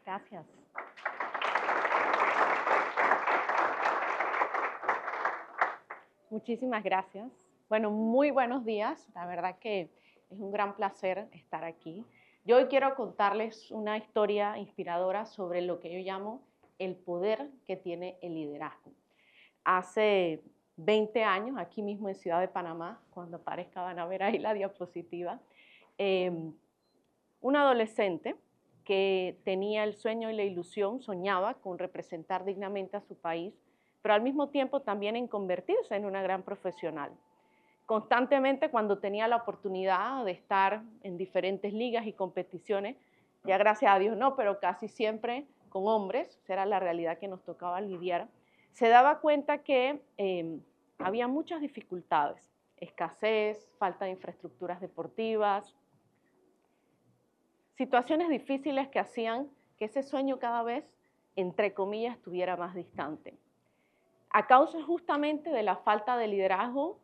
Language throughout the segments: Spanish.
Gracias. Muchísimas gracias. Bueno, muy buenos días. La verdad que es un gran placer estar aquí. Yo hoy quiero contarles una historia inspiradora sobre lo que yo llamo el poder que tiene el liderazgo. Hace 20 años, aquí mismo en Ciudad de Panamá, cuando aparezca van a ver ahí la diapositiva, un adolescente que tenía el sueño y la ilusión, soñaba con representar dignamente a su país, pero al mismo tiempo también en convertirse en una gran profesional. Constantemente, cuando tenía la oportunidad de estar en diferentes ligas y competiciones, ya gracias a Dios no, pero casi siempre con hombres, esa era la realidad que nos tocaba lidiar, se daba cuenta que había muchas dificultades, escasez, falta de infraestructuras deportivas, situaciones difíciles que hacían que ese sueño cada vez, entre comillas, estuviera más distante. A causa justamente de la falta de liderazgo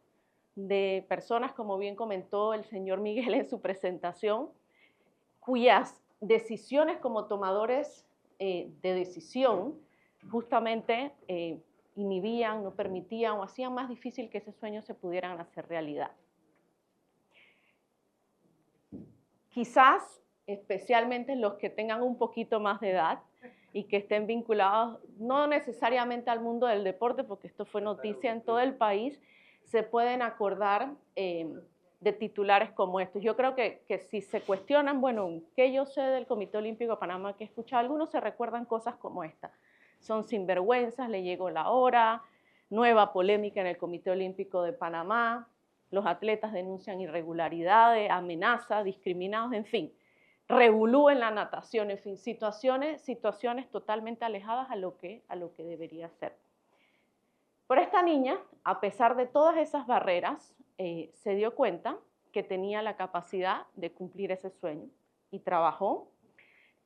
de personas, como bien comentó el señor Miguel en su presentación, cuyas decisiones como tomadores de decisión justamente inhibían, no permitían o hacían más difícil que ese sueño se pudieran hacer realidad. Quizás, especialmente los que tengan un poquito más de edad y que estén vinculados no necesariamente al mundo del deporte, porque esto fue noticia en todo el país, se pueden acordar de titulares como estos. Yo creo que si se cuestionan, bueno, ¿qué yo sé del Comité Olímpico de Panamá que he escuchado? Algunos se recuerdan cosas como esta. Son sinvergüenzas, le llegó la hora, nueva polémica en el Comité Olímpico de Panamá, los atletas denuncian irregularidades, amenazas, discriminados, en fin, revolú en la natación, en fin, situaciones totalmente alejadas a lo que debería ser. Pero esta niña, a pesar de todas esas barreras, se dio cuenta que tenía la capacidad de cumplir ese sueño y trabajó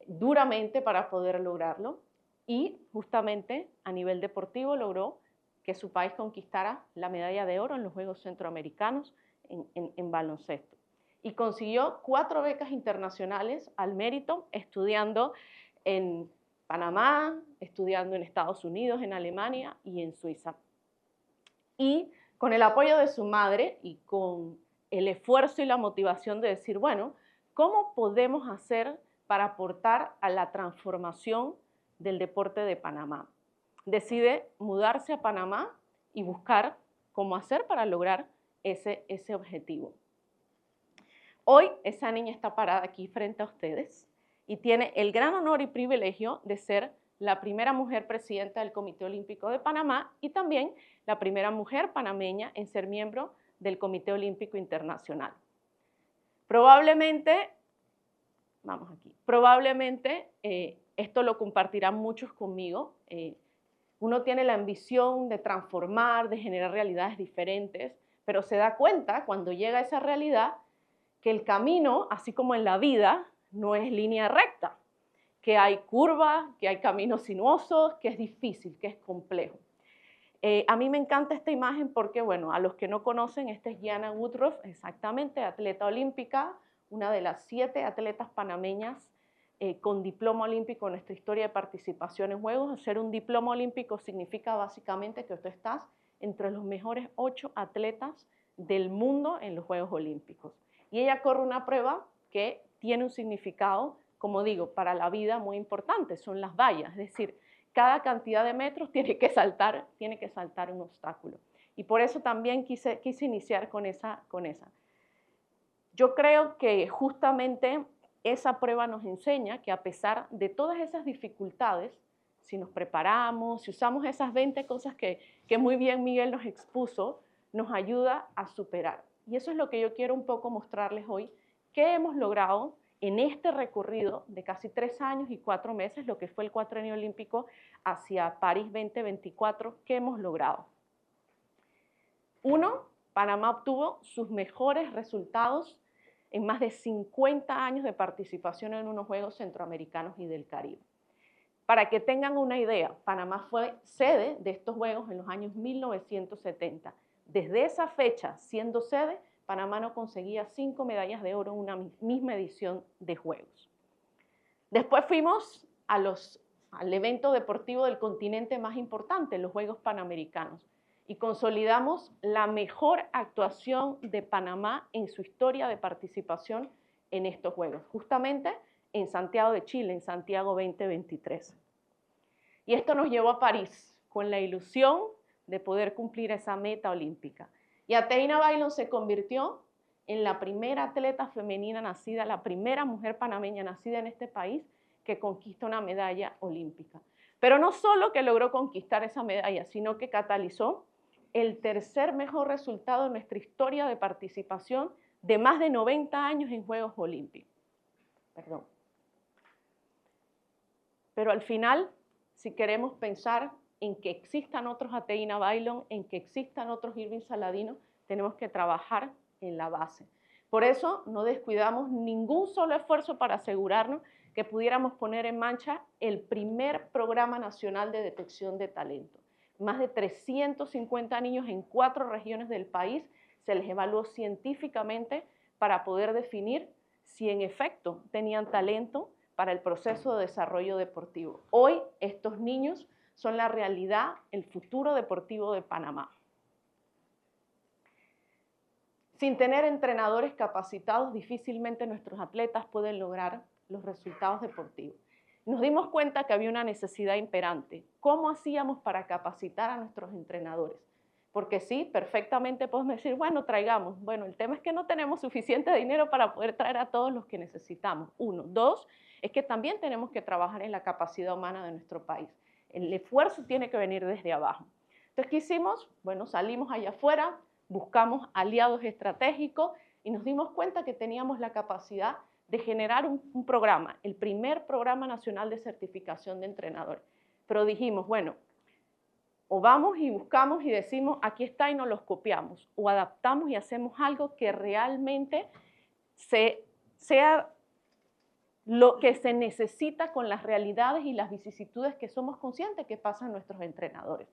duramente para poder lograrlo y justamente a nivel deportivo logró que su país conquistara la medalla de oro en los Juegos Centroamericanos en baloncesto. Y consiguió 4 becas internacionales al mérito, estudiando en Panamá, estudiando en Estados Unidos, en Alemania y en Suiza. Y con el apoyo de su madre y con el esfuerzo y la motivación de decir, bueno, ¿cómo podemos hacer para aportar a la transformación del deporte de Panamá? Decide mudarse a Panamá y buscar cómo hacer para lograr ese objetivo. Hoy esa niña está parada aquí frente a ustedes y tiene el gran honor y privilegio de ser la primera mujer presidenta del Comité Olímpico de Panamá y también la primera mujer panameña en ser miembro del Comité Olímpico Internacional. Probablemente esto lo compartirán muchos conmigo. Uno tiene la ambición de transformar, de generar realidades diferentes, pero se da cuenta cuando llega a esa realidad que el camino, así como en la vida, no es línea recta, que hay curvas, que hay caminos sinuosos, que es difícil, que es complejo. A mí me encanta esta imagen porque, bueno, a los que no conocen, esta es Gianna Woodruff, exactamente, atleta olímpica, una de las 7 atletas panameñas con diploma olímpico en nuestra historia de participación en Juegos. Ser un diploma olímpico significa básicamente que tú estás entre los mejores 8 atletas del mundo en los Juegos Olímpicos. Y ella corre una prueba que tiene un significado, como digo, para la vida muy importante, son las vallas, es decir, cada cantidad de metros tiene que saltar un obstáculo. Y por eso también quise iniciar con esa. Yo creo que justamente esa prueba nos enseña que a pesar de todas esas dificultades, si nos preparamos, si usamos esas 20 cosas que muy bien Miguel nos expuso, nos ayuda a superar. Y eso es lo que yo quiero un poco mostrarles hoy, qué hemos logrado en este recorrido de casi 3 años y 4 meses, lo que fue el cuatrienio olímpico hacia París 2024, qué hemos logrado. 1, Panamá obtuvo sus mejores resultados en más de 50 años de participación en unos Juegos Centroamericanos y del Caribe. Para que tengan una idea, Panamá fue sede de estos Juegos en los años 1970. Desde esa fecha, siendo sede, Panamá no conseguía 5 medallas de oro en una misma edición de Juegos. Después fuimos al evento deportivo del continente más importante, los Juegos Panamericanos, y consolidamos la mejor actuación de Panamá en su historia de participación en estos Juegos, justamente en Santiago de Chile, en Santiago 2023. Y esto nos llevó a París, con la ilusión de poder cumplir esa meta olímpica. Y Ateina Bailón se convirtió en la primera atleta femenina nacida, la primera mujer panameña nacida en este país que conquista una medalla olímpica. Pero no solo que logró conquistar esa medalla, sino que catalizó el tercer mejor resultado en nuestra historia de participación de más de 90 años en Juegos Olímpicos. Perdón. Pero al final, si queremos pensar en que existan otros Ateina Bailón, en que existan otros Irving Saladino, tenemos que trabajar en la base. Por eso no descuidamos ningún solo esfuerzo para asegurarnos que pudiéramos poner en marcha el primer programa nacional de detección de talento. Más de 350 niños en 4 regiones del país se les evaluó científicamente para poder definir si en efecto tenían talento para el proceso de desarrollo deportivo. Hoy estos niños son la realidad, el futuro deportivo de Panamá. Sin tener entrenadores capacitados, difícilmente nuestros atletas pueden lograr los resultados deportivos. Nos dimos cuenta que había una necesidad imperante. ¿Cómo hacíamos para capacitar a nuestros entrenadores? Porque sí, perfectamente podemos decir, bueno, traigamos. Bueno, el tema es que no tenemos suficiente dinero para poder traer a todos los que necesitamos. 1. 2, es que también tenemos que trabajar en la capacidad humana de nuestro país. El esfuerzo tiene que venir desde abajo. Entonces, ¿qué hicimos? Bueno, salimos allá afuera, buscamos aliados estratégicos y nos dimos cuenta que teníamos la capacidad de generar un programa, el primer programa nacional de certificación de entrenadores. Pero dijimos, bueno, o vamos y buscamos y decimos, aquí está y nos los copiamos, o adaptamos y hacemos algo que realmente sea lo que se necesita con las realidades y las vicisitudes que somos conscientes que pasan nuestros entrenadores.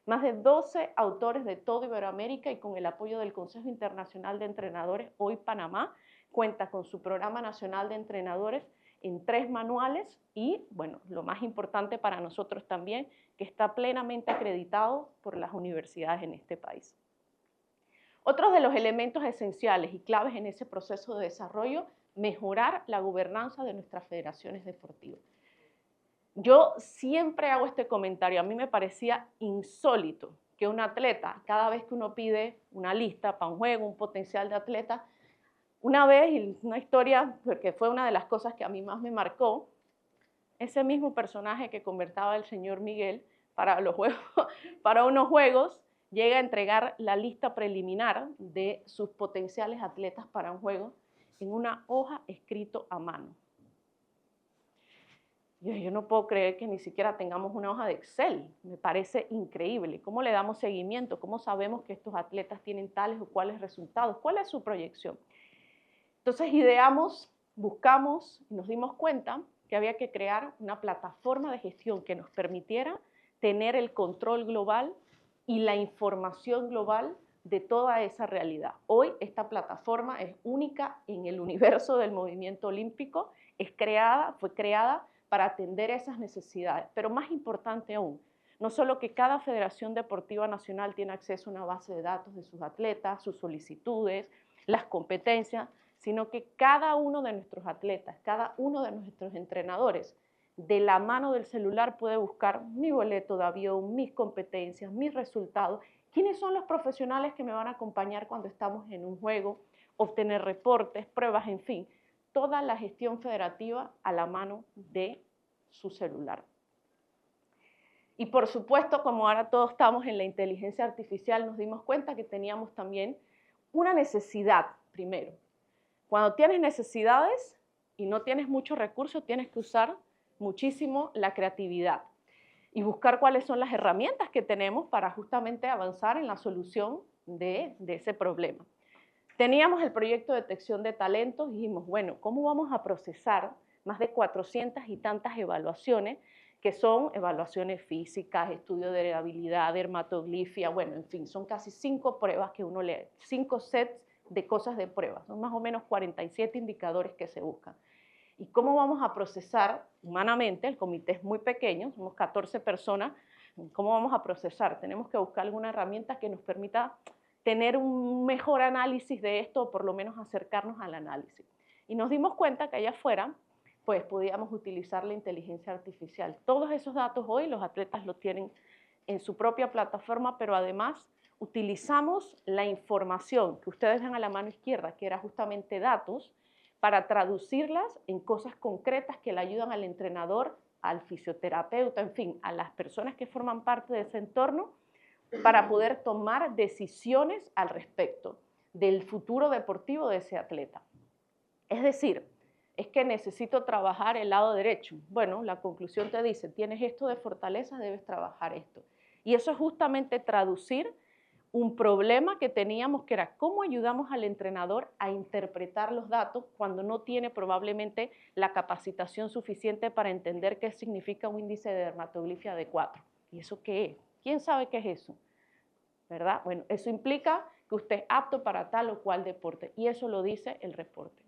Más de 12 autores de toda Iberoamérica y con el apoyo del Consejo Internacional de Entrenadores, hoy Panamá cuenta con su programa nacional de entrenadores en 3 manuales y, bueno, lo más importante para nosotros también, que está plenamente acreditado por las universidades en este país. Otros de los elementos esenciales y claves en ese proceso de desarrollo, mejorar la gobernanza de nuestras federaciones deportivas. Yo siempre hago este comentario, a mí me parecía insólito que un atleta, cada vez que uno pide una lista para un juego, un potencial de atleta, una vez, y una historia, porque fue una de las cosas que a mí más me marcó, ese mismo personaje que conversaba el señor Miguel para unos juegos, llega a entregar la lista preliminar de sus potenciales atletas para un juego en una hoja escrito a mano. Yo no puedo creer que ni siquiera tengamos una hoja de Excel, me parece increíble. ¿Cómo le damos seguimiento? ¿Cómo sabemos que estos atletas tienen tales o cuáles resultados? ¿Cuál es su proyección? Entonces ideamos, buscamos y nos dimos cuenta que había que crear una plataforma de gestión que nos permitiera tener el control global y la información global de toda esa realidad. Hoy esta plataforma es única en el universo del movimiento olímpico, fue creada para atender esas necesidades, pero más importante aún, no solo que cada Federación Deportiva Nacional tiene acceso a una base de datos de sus atletas, sus solicitudes, las competencias, sino que cada uno de nuestros atletas, cada uno de nuestros entrenadores, de la mano del celular puede buscar mi boleto de avión, mis competencias, mis resultados, quiénes son los profesionales que me van a acompañar cuando estamos en un juego, obtener reportes, pruebas, en fin, toda la gestión federativa a la mano de su celular. Y por supuesto, como ahora todos estamos en la inteligencia artificial, nos dimos cuenta que teníamos también una necesidad, primero. Cuando tienes necesidades y no tienes muchos recursos, tienes que usar muchísimo la creatividad y buscar cuáles son las herramientas que tenemos para justamente avanzar en la solución de ese problema. Teníamos el proyecto de detección de talentos y dijimos, bueno, ¿cómo vamos a procesar más de 400 y tantas evaluaciones, que son evaluaciones físicas, estudio de habilidad, dermatoglifia, bueno, en fin, son casi 5 pruebas que uno lee, 5 sets de cosas de pruebas, son más o menos 47 indicadores que se buscan. ¿Y cómo vamos a procesar humanamente? El comité es muy pequeño, somos 14 personas. ¿Cómo vamos a procesar? Tenemos que buscar alguna herramienta que nos permita tener un mejor análisis de esto, o por lo menos acercarnos al análisis. Y nos dimos cuenta que allá afuera, pues podíamos utilizar la inteligencia artificial. Todos esos datos hoy los atletas los tienen en su propia plataforma, pero además utilizamos la información que ustedes ven a la mano izquierda, que era justamente datos, para traducirlas en cosas concretas que le ayudan al entrenador, al fisioterapeuta, en fin, a las personas que forman parte de ese entorno, para poder tomar decisiones al respecto del futuro deportivo de ese atleta. Es decir, es que necesito trabajar el lado derecho. Bueno, la conclusión te dice, tienes esto de fortaleza, debes trabajar esto. Y eso es justamente traducir un problema que teníamos, que era cómo ayudamos al entrenador a interpretar los datos cuando no tiene probablemente la capacitación suficiente para entender qué significa un índice de dermatoglifia de 4. ¿Y eso qué es? ¿Quién sabe qué es eso? ¿Verdad? Bueno, eso implica que usted es apto para tal o cual deporte, y eso lo dice el reporte.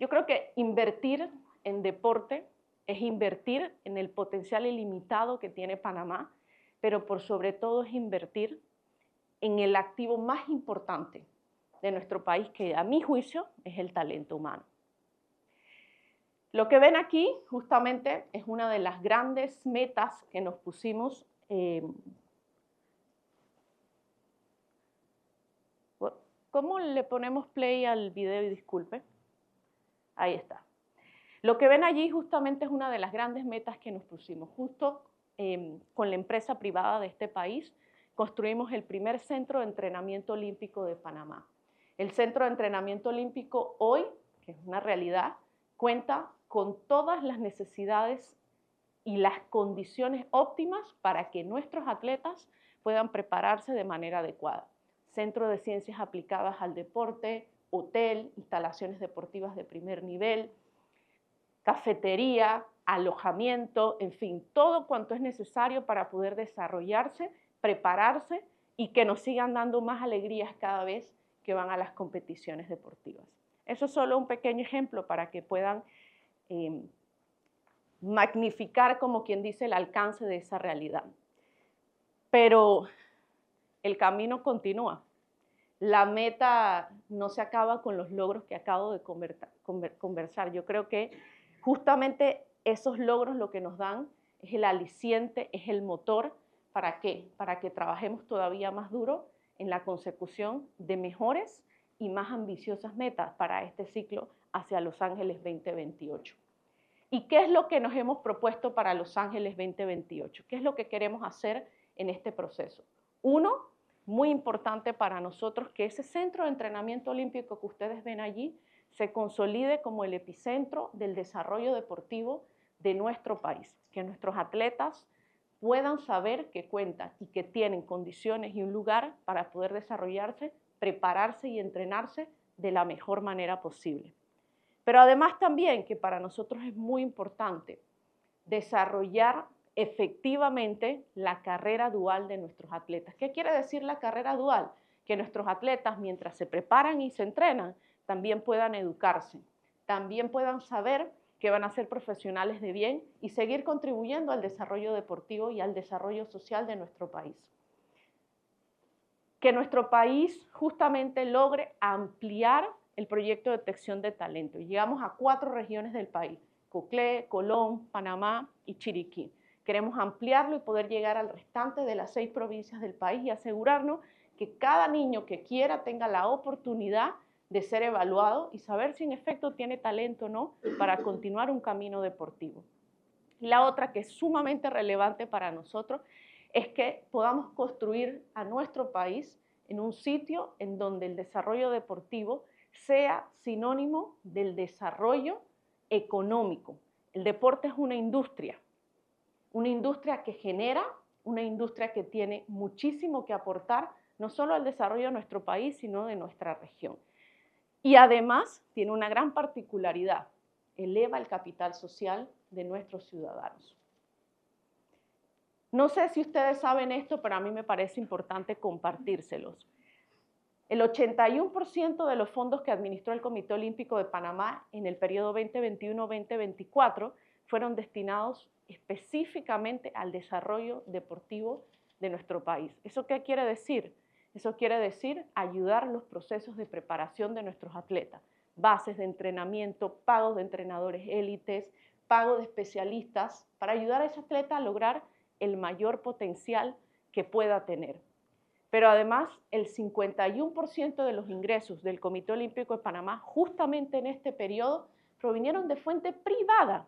Yo creo que invertir en deporte es invertir en el potencial ilimitado que tiene Panamá, pero por sobre todo es invertir en el activo más importante de nuestro país, que a mi juicio es el talento humano. Lo que ven aquí justamente es una de las grandes metas que nos pusimos. ¿Cómo le ponemos play al video y disculpe? Ahí está. Lo que ven allí justamente es una de las grandes metas que nos pusimos. Justo con la empresa privada de este país, construimos el primer centro de entrenamiento olímpico de Panamá. El centro de entrenamiento olímpico hoy, que es una realidad, cuenta con todas las necesidades y las condiciones óptimas para que nuestros atletas puedan prepararse de manera adecuada. Centro de ciencias aplicadas al deporte, hotel, instalaciones deportivas de primer nivel, cafetería, alojamiento, en fin, todo cuanto es necesario para poder desarrollarse, prepararse y que nos sigan dando más alegrías cada vez que van a las competiciones deportivas. Eso es solo un pequeño ejemplo para que puedan magnificar, como quien dice, el alcance de esa realidad. Pero el camino continúa. La meta no se acaba con los logros que acabo de conversar. Yo creo que justamente esos logros lo que nos dan es el aliciente, es el motor. ¿Para qué? Para que trabajemos todavía más duro en la consecución de mejores y más ambiciosas metas para este ciclo hacia Los Ángeles 2028. ¿Y qué es lo que nos hemos propuesto para Los Ángeles 2028? ¿Qué es lo que queremos hacer en este proceso? Uno, muy importante para nosotros, que ese centro de entrenamiento olímpico que ustedes ven allí se consolide como el epicentro del desarrollo deportivo de nuestro país, que nuestros atletas puedan saber que cuentan y que tienen condiciones y un lugar para poder desarrollarse, prepararse y entrenarse de la mejor manera posible. Pero además también que para nosotros es muy importante desarrollar efectivamente la carrera dual de nuestros atletas. ¿Qué quiere decir la carrera dual? Que nuestros atletas, mientras se preparan y se entrenan, también puedan educarse, también puedan saber que van a ser profesionales de bien y seguir contribuyendo al desarrollo deportivo y al desarrollo social de nuestro país. Que nuestro país justamente logre ampliar el proyecto de detección de talento. Llegamos a 4 regiones del país: Coclé, Colón, Panamá y Chiriquí. Queremos ampliarlo y poder llegar al restante de las 6 provincias del país y asegurarnos que cada niño que quiera tenga la oportunidad de ser evaluado y saber si en efecto tiene talento o no para continuar un camino deportivo. Y la otra, que es sumamente relevante para nosotros, es que podamos construir a nuestro país en un sitio en donde el desarrollo deportivo sea sinónimo del desarrollo económico. El deporte es una industria que genera, una industria que tiene muchísimo que aportar, no solo al desarrollo de nuestro país, sino de nuestra región. Y además tiene una gran particularidad: eleva el capital social de nuestros ciudadanos. No sé si ustedes saben esto, pero a mí me parece importante compartírselos. El 81% de los fondos que administró el Comité Olímpico de Panamá en el periodo 2021-2024 fueron destinados específicamente al desarrollo deportivo de nuestro país. ¿Eso qué quiere decir? Eso quiere decir ayudar los procesos de preparación de nuestros atletas, bases de entrenamiento, pagos de entrenadores élites, pago de especialistas, para ayudar a ese atleta a lograr el mayor potencial que pueda tener. Pero además, el 51% de los ingresos del Comité Olímpico de Panamá, justamente en este periodo, provinieron de fuente privada.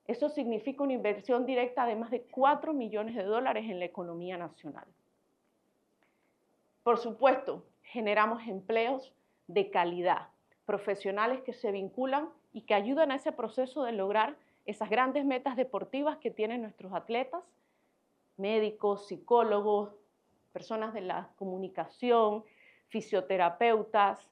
Eso significa una inversión directa de más de 4 millones de dólares en la economía nacional. Por supuesto, generamos empleos de calidad, profesionales que se vinculan y que ayudan a ese proceso de lograr esas grandes metas deportivas que tienen nuestros atletas, médicos, psicólogos, personas de la comunicación, fisioterapeutas,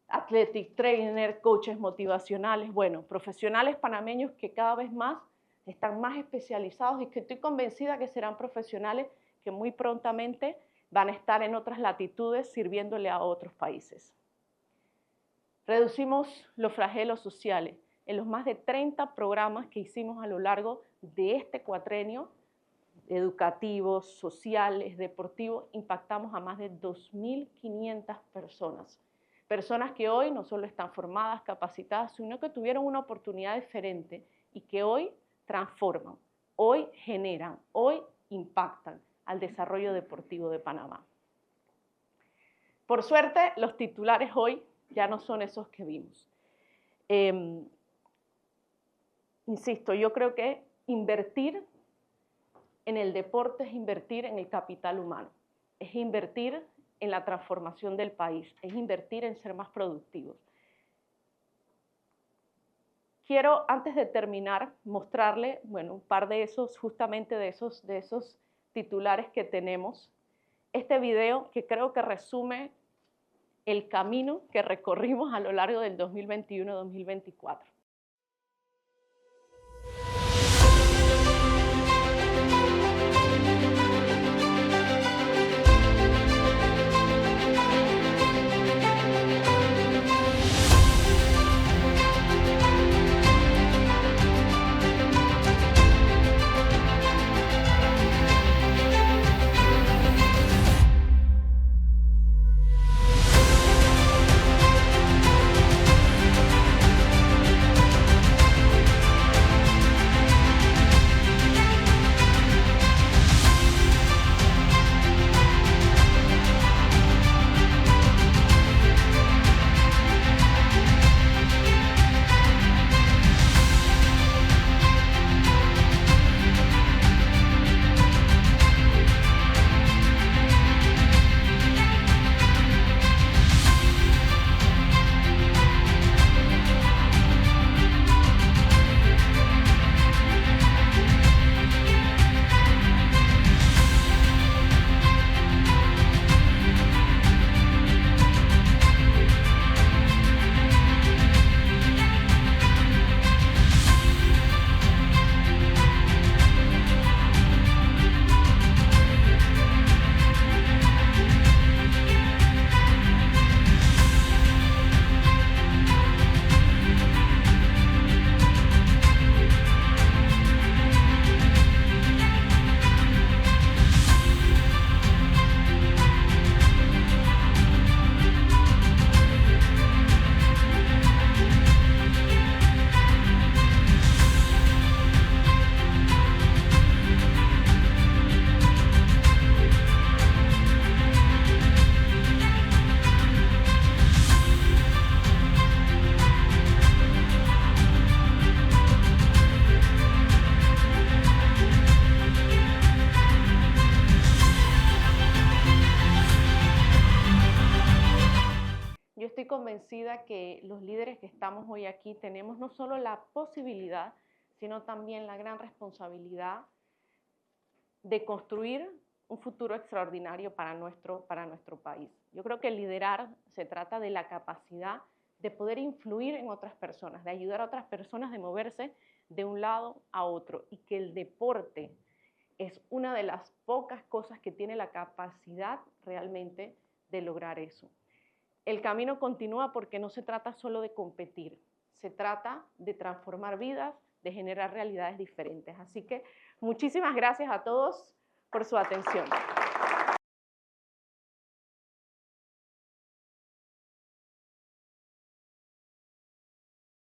athletic trainer, coaches motivacionales, bueno, profesionales panameños que cada vez más están más especializados y que estoy convencida que serán profesionales que muy prontamente van a estar en otras latitudes sirviéndole a otros países. Reducimos los flagelos sociales. En los más de 30 programas que hicimos a lo largo de este cuatrenio, educativos, sociales, deportivos, impactamos a más de 2.500 personas. Personas que hoy no solo están formadas, capacitadas, sino que tuvieron una oportunidad diferente y que hoy transforman, hoy generan, hoy impactan al desarrollo deportivo de Panamá. Por suerte, los titulares hoy ya no son esos que vimos. Insisto, yo creo que invertir en el deporte es invertir en el capital humano, es invertir en la transformación del país, es invertir en ser más productivos. Quiero, antes de terminar, mostrarle, bueno, un par de esos, justamente de esos titulares que tenemos. Este video que creo que resume el camino que recorrimos a lo largo del 2021-2024. Convencida que los líderes que estamos hoy aquí tenemos no solo la posibilidad, sino también la gran responsabilidad de construir un futuro extraordinario para nuestro país. Yo creo que liderar se trata de la capacidad de poder influir en otras personas, de ayudar a otras personas de moverse de un lado a otro, y que el deporte es una de las pocas cosas que tiene la capacidad realmente de lograr eso. El camino continúa porque no se trata solo de competir, se trata de transformar vidas, de generar realidades diferentes. Así que muchísimas gracias a todos por su atención.